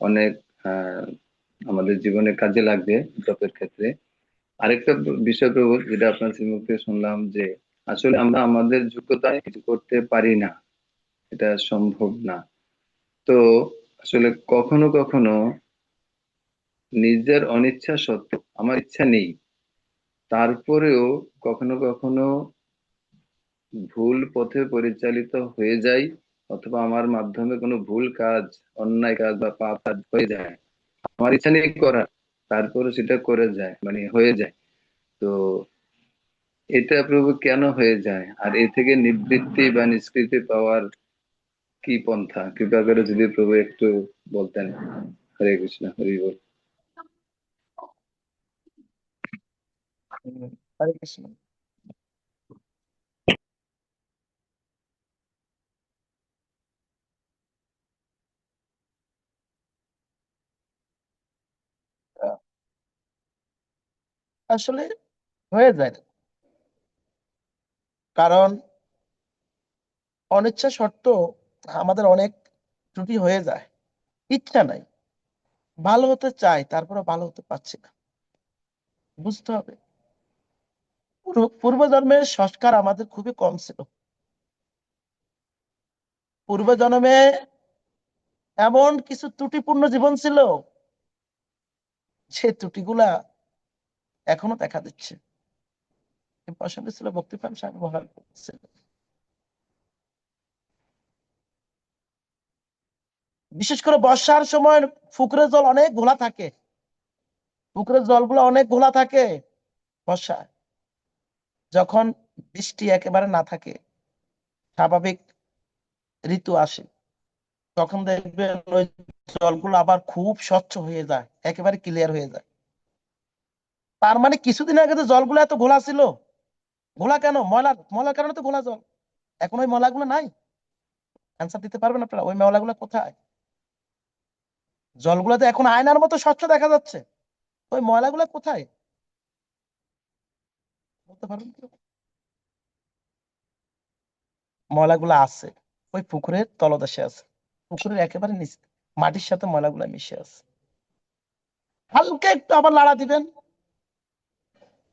অনেক আমাদের জীবনে কাজে লাগবে জপের ক্ষেত্রে। আরেকটা বিষয় প্রভু যেটা আপনার শ্রীমুখ থেকে শুনলাম যে আসলে আমরা আমাদের যোগ্যতায় কিছু করতে পারি না, এটা সম্ভব না। তো আসলে কখনো কখনো নিজের অনিচ্ছা সত্ত্বেও, আমার ইচ্ছা নেই, তারপরেও কখনো কখনো ভুল পথে পরিচালিত হয়ে যাই, অথবা আমার মাধ্যমে কোনো ভুল কাজ, অন্যায় কাজ বা পাপ কাজ হয়ে যায়, আমার ইচ্ছা নেই করার, তারপরে সেটা করে যায়, মানে হয়ে যায়। তো এটা প্রভু কেন হয়ে যায়, আর এ থেকে নিবৃত্তি বা নিষ্কৃতি পাওয়ার কি পন্থা, কৃপা করে যদি প্রভু একটু বলতেন। হরে কৃষ্ণ, হরি বল। হরে কৃষ্ণ। আসলে হয়ে যায় না। কারণ অনিচ্ছা সত্ত্বেও আমাদের অনেক ত্রুটি হয়ে যায়, ইচ্ছা নাই, ভালো হতে চাই তারপরে ভালো হতে পারছি না। বুঝতে হবে পূর্বজন্মের সংস্কার আমাদের খুবই কম ছিল। পূর্বজন্মে এমন কিছু ত্রুটিপূর্ণ জীবন ছিল, সে ত্রুটিগুলা এখনো দেখা দিচ্ছে। এই প্রসঙ্গে ছিল ভক্তিপ্রাণ স্বামী মহারাজ বলছিলেন। বিশেষ করে বর্ষার সময় পুকুরের জল অনেক ঘোলা থাকে, পুকুরের জলগুলো অনেক ঘোলা থাকে বর্ষায়। যখন বৃষ্টি একেবারে না থাকে, স্বাভাবিক ঋতু আসে, তখন দেখবেন ওই জলগুলো আবার খুব স্বচ্ছ হয়ে যায়, একেবারে ক্লিয়ার হয়ে যায়। তার মানে কিছুদিন আগে যে জলগুলো এত ঘোলা ছিল, ঘোলা কেন? ময়লার কারণে তো ঘোলা জল। এখন ওই ময়লাগুলো নাই। অ্যান্সার দিতে পারবেন আপনারা? ওই ময়লাগুলো কোথায়? জলগুলো তো এখন আয়নার মতো স্বচ্ছ দেখা যাচ্ছে, ওই ময়লাগুলো কোথায় বলতে পারবেন কেউ? ময়লাগুলো আছে ওই পুকুরের তলদেশে আছে, পুকুরের একেবারে নিচে মাটির সাথে ময়লাগুলো মিশে আছে। হালকা একটু আবার লাড়া দিবেন,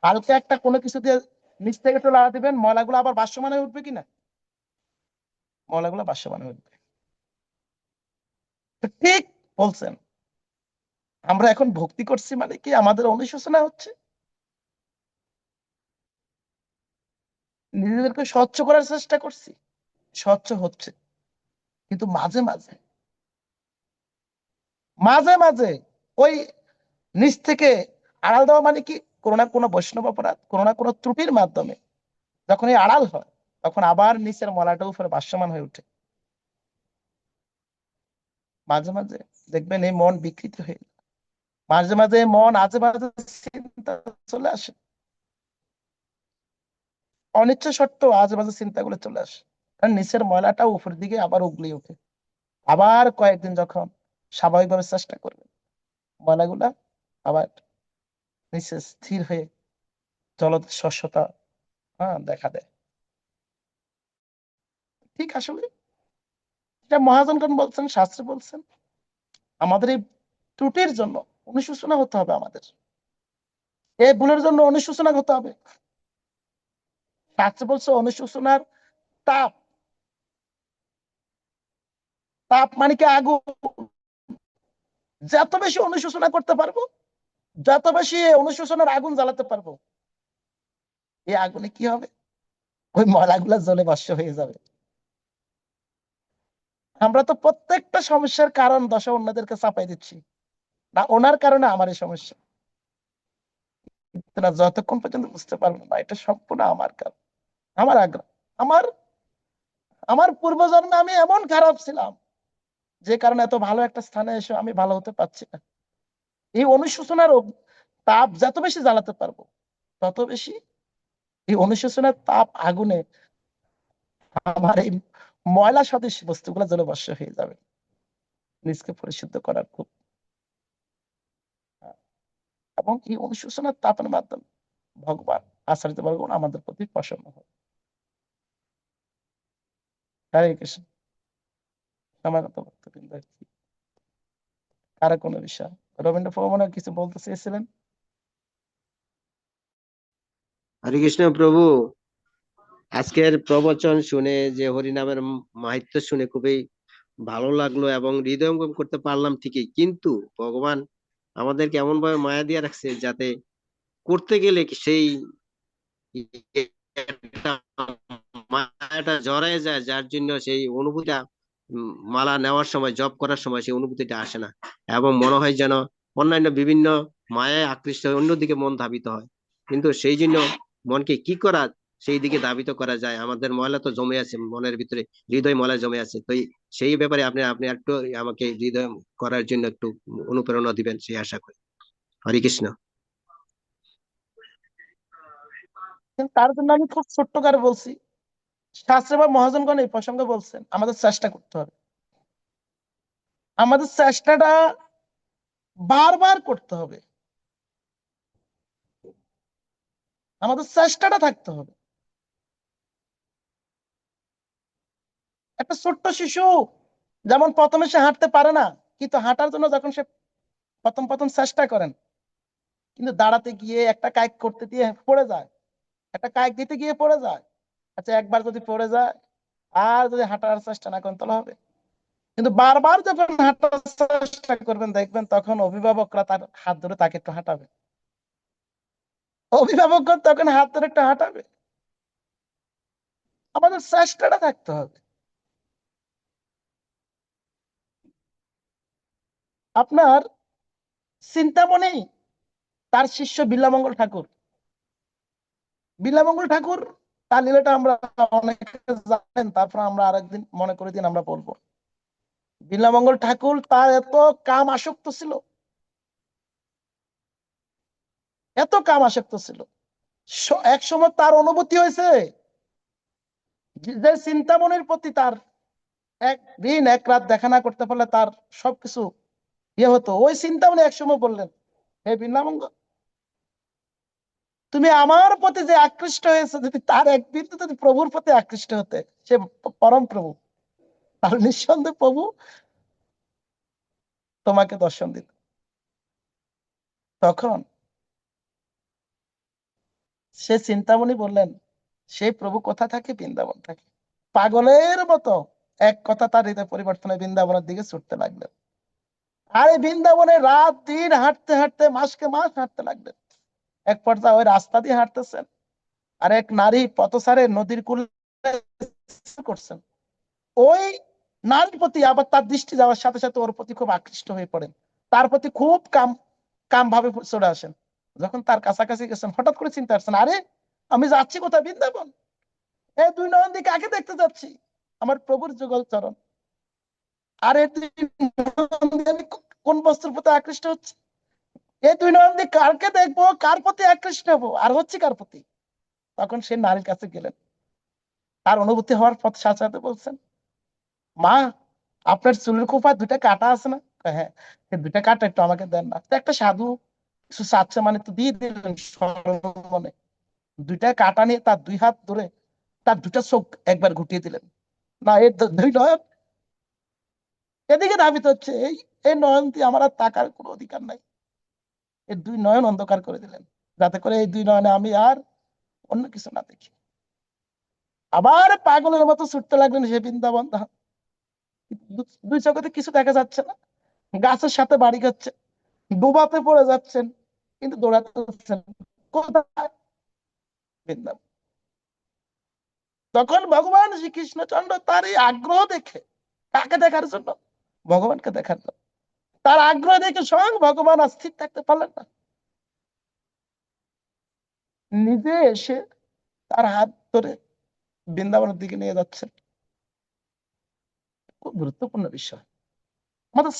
হালকা একটা কোনো কিছু দিয়ে নিচ থেকে একটু লাড়া দিবেন, ময়লাগুলো আবার ভাসমান হয়ে উঠবে কিনা? ময়লাগুলো ভাসমান হয়ে উঠবে। তো ঠিক বলছেন। আমরা এখন ভক্তি করছি মানে কি আমাদের অনুশোচনা হচ্ছে, নিজেদেরকে স্বচ্ছ করার চেষ্টা করছি, স্বচ্ছ হচ্ছে। কিন্তু মাঝে মাঝে মাঝে মাঝে ওই নিচ থেকে আড়াল দেওয়া মানে কি কোনো না কোনো বৈষ্ণব অপরাধ, কোনো না কোনো ত্রুটির মাধ্যমে যখন এই আড়াল হয়, তখন আবার নিচের মলাটা উপরে ভাসমান হয়ে ওঠে। মাঝে মাঝে দেখবেন এই মন বিকৃত হয়ে, মাঝে মাঝে মন আজে বাজে চিন্তা চলে আসে, অনিচ্ছা সত্ত্বেও আজে বাজে চিন্তাগুলো চলে আসে। কারণ নিচের ময়লাটা উপরের দিকে আবার উগলি ওঠে। আবার কয়েকদিন যখন স্বাভাবিকভাবে চেষ্টা করবে, ময়লাগুলা আবার নিচে স্থির হয়ে জলদ স্বচ্ছতা দেখা দেয়। ঠিক আসলে এটা মহাজনগণ বলছেন, শাস্ত্রে বলছেন, আমাদের এই ত্রুটির জন্য অনুশোচনা হতে হবে, আমাদের এই ভুলের জন্য অনুশোচনা হতে হবে। শাস্ত্রে বলছে অনুশোচনার তাপ, তাপ মানে কি আগুন। যত বেশি অনুশোচনা করতে পারবো, যত বেশি অনুশোচনার আগুন জ্বালাতে পারবো, এই আগুনে কি হবে? ওই ময়লাগুলা জ্বলে ভস্ম হয়ে যাবে। আমরা তো প্রত্যেকটা সমস্যার কারণ দশা অন্যদেরকে চাপাই দিচ্ছি, না ওনার কারণে আমার এই সমস্যা। কিন্তু না, যতক্ষণ পর্যন্ত বুঝতে পারবো না এটা সম্পূর্ণ আমার কারণ, আমার আগ্রহ, আমার আমার পূর্বজন্মে আমি এমন খারাপ ছিলাম যে কারণে এত ভালো একটা স্থানে এসে আমি ভালো হতে পারছি না। এই অনুশোচনার তাপ যত বেশি জ্বালাতে পারবো, তত বেশি এই অনুশোচনার তাপ আগুনে আমার এই ময়লা সদৃশ বস্তুগুলো জ্বলে ভস্ম হয়ে যাবে। নিজকে পরিশুদ্ধ করার খুব, এবং এই অনুশোচনার তাপের মাধ্যমে ভগবান আচার্য ভগবান আমাদের প্রতি প্রসন্ন হয়। হরে কৃষ্ণ। সমাগত ভক্তবৃন্দ, কারো কোনো বিষয় রবীন্দ্র মনে কিছু বলতে চেয়েছিলেন? হরে কৃষ্ণ প্রভু, আজকের প্রবচন শুনে যে হরিনামের মাহাত্ম্য শুনে খুবই ভালো লাগলো এবং হৃদয়ঙ্গম করতে পারলাম ঠিকই, কিন্তু ভগবান আমাদেরকে এমন ভাবে মায়া দিয়ে রাখছে যাতে করতে গেলে সেই মায়াটা জড়ায় যায়, যার জন্য সেই অনুভূতিটা মালা নেওয়ার সময়, জপ করার সময় সেই অনুভূতিটা আসে না, এবং মনে হয় যেন অন্যান্য বিভিন্ন মায়ায় আকৃষ্ট হয়ে অন্যদিকে মন ধাবিত হয়। কিন্তু সেই জন্য মনকে কি করা, সেই দিকে ধাবিত করা যায়? আমাদের ময়লা তো জমে আছে মনের ভিতরে, হৃদয় ময়লা জমে আছে। তো সেই ব্যাপারে আপনি আপনি একটু আমাকে হৃদয় করার জন্য একটু অনুপ্রেরণা দিবেন, সেই আশা করি। হরে কৃষ্ণ। তার জন্য আমি খুব ছোট্ট করে বলছি, শাস্ত্রে বা মহাজনগণ এই প্রসঙ্গে বলছেন আমাদের চেষ্টা করতে হবে, আমাদের চেষ্টাটা বারবার করতে হবে। আমাদের চেষ্টাটা থাকতে হবে। একটা ছোট্ট শিশু যেমন প্রথমে সে হাঁটতে পারে না, কিন্তু হাঁটার জন্য যখন সে প্রথম প্রথম চেষ্টা করেন, কিন্তু দাঁড়াতে গিয়ে একটা কায়িক করতে দিয়ে পড়ে যায়, একটা কায়িক দিতে গিয়ে পড়ে যায়। আচ্ছা, একবার যদি পড়ে যায় আর যদি হাঁটার চেষ্টা না করেন তাহলে হবে? কিন্তু বারবার যখন হাঁটার চেষ্টা করবেন দেখবেন তখন অভিভাবকরা তার হাত ধরে তাকে একটু হাঁটাবে, অভিভাবকরা তখন হাত ধরে একটু হাঁটাবে। আমাদের চেষ্টাটা থাকতে হবে। আপনার চিন্তামণি তার শিষ্য বিল্লামঙ্গল ঠাকুর, বিল্লামঙ্গল ঠাকুর তার লীলাটা আমরা অনেকে জানেন, তারপর আমরা আরেকদিন মনে করে দিন আমরা বলবো। বিল্লামঙ্গল ঠাকুর তার এত কাম আসক্ত ছিল, এত কাম আসক্ত ছিল, এক সময় তার অনুভূতি হয়েছে যে চিন্তামণির প্রতি তার একদিন এক রাত দেখা না করতে পারলে তার সবকিছু ইয়ে হতো। ওই চিন্তামণি একসময় বললেন, হে বিল্লামঙ্গল, তুমি আমার প্রতি যে আকৃষ্ট হয়েছে, যদি তার এক বিন্দু যদি প্রভুর প্রতি আকৃষ্ট হতে, সে পরম প্রভু, তাহলে নিঃসন্দেহে প্রভু তোমাকে দর্শন দিত। তখন সে চিন্তামণি বললেন, সেই প্রভু কোথা থাকে? বৃন্দাবন থাকে। পাগলের মতো এক কথা তার হৃদয় পরিবর্তনে বৃন্দাবনের দিকে ছুটতে লাগলেন। আর এই বৃন্দাবনে রাত দিন হাঁটতে হাঁটতে মাসকে মাস হাঁটতে লাগলেন। এক পর্যায়ে ওই রাস্তা দিয়ে হাঁটতেছেন, আর এক নারী পথচারে নদীর কূলে করছেন। ওই নারীর প্রতি আবার তার দৃষ্টি যাওয়ার সাথে সাথে ওর প্রতি খুব আকৃষ্ট হয়ে পড়েন, তার প্রতি খুব কাম কাম ভাবে চলে আসেন। যখন তার কাছাকাছি গেছেন হঠাৎ করে চিন্তা করছেন, আরে আমি যাচ্ছি কোথায়? বৃন্দাবন। এই দুই নয়ন দিকে কাকে দেখতে যাচ্ছি? আমার প্রভুর যুগল চরণ। আর এই দুই নয়ন দিয়ে আমি কোন বস্তুর প্রতি আকৃষ্ট হচ্ছে? এই দুই নয়ন দিয়ে কারকে দেখবো, কার প্রতি আকৃষ্ট হবো, আর হচ্ছে কার প্রতি? তখন সে নারীর কাছে গেলেন, তার অনুভূতি হওয়ার পথ সাথে সাথে বলছেন, মা, আপনার চুলের খোপায় দুইটা কাটা আছে না? হ্যাঁ। এই দুইটা কাটা একটু আমাকে দেন না। তো একটা সাধু কিছু চাচ্ছে মানে তো দিয়ে দিলেন মনে। দুইটা কাটা নিয়ে তার দুই হাত ধরে তার দুটা চোখ একবার ঘুটিয়ে দিলেন। না, এর দুই নয়ন এদিকে ধাবিত হচ্ছে, এই এই নয়ন দিয়ে আমার আর তাকার কোনো অধিকার নাই। এর দুই নয়ন অন্ধকার করে দিলেন, যাতে করে এই দুই নয়নে আমি আর অন্য কিছু না দেখি। আবার পাগলের মতো ছুটতে লাগলেন সে বৃন্দাবন ধাম। দুই চোখে কিছু দেখা যাচ্ছে না, গাছের সাথে বাড়ি খাচ্ছে, ডুবাতে পড়ে যাচ্ছেন, কিন্তু দৌড়াতে যাচ্ছেন কোথায়? বৃন্দাবন। তখন ভগবান শ্রীকৃষ্ণচন্দ্র তার এই আগ্রহ দেখে, কাকে দেখার জন্য? ভগবানকে দেখার জন্য। তার আগ্রহ দেখে স্বয়ং ভগবান অস্থির থাকতে পারলেন না, নিজে এসে তার হাত ধরে বৃন্দাবনের দিকে নিয়ে যাচ্ছেন। খুব গুরুত্বপূর্ণ বিষয়। আমাদের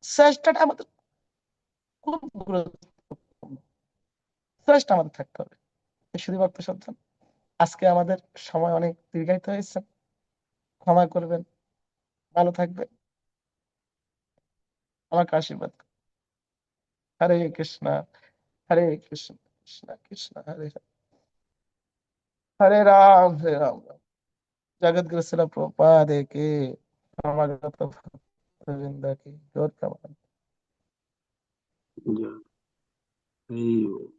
চেষ্টাটা আমাদের খুব গুরুত্বপূর্ণ। চেষ্টা আমাদের থাকতে হবে। শুধু ভক্ত সজ্জন, আজকে আমাদের সময় অনেক দীর্ঘায়িত হয়েছে, ক্ষমা করবেন। ভালো থাকবেন, আমাকে আশীর্বাদ করুন। হরে কৃষ্ণ, হরে কৃষ্ণ, কৃষ্ণ কৃষ্ণ হরে হরে, হরে রাম হরে রাম, जगत गुरु शिल प्रभुपाद की, समागत भक्तवृंद की गौर प्रमाण। जय।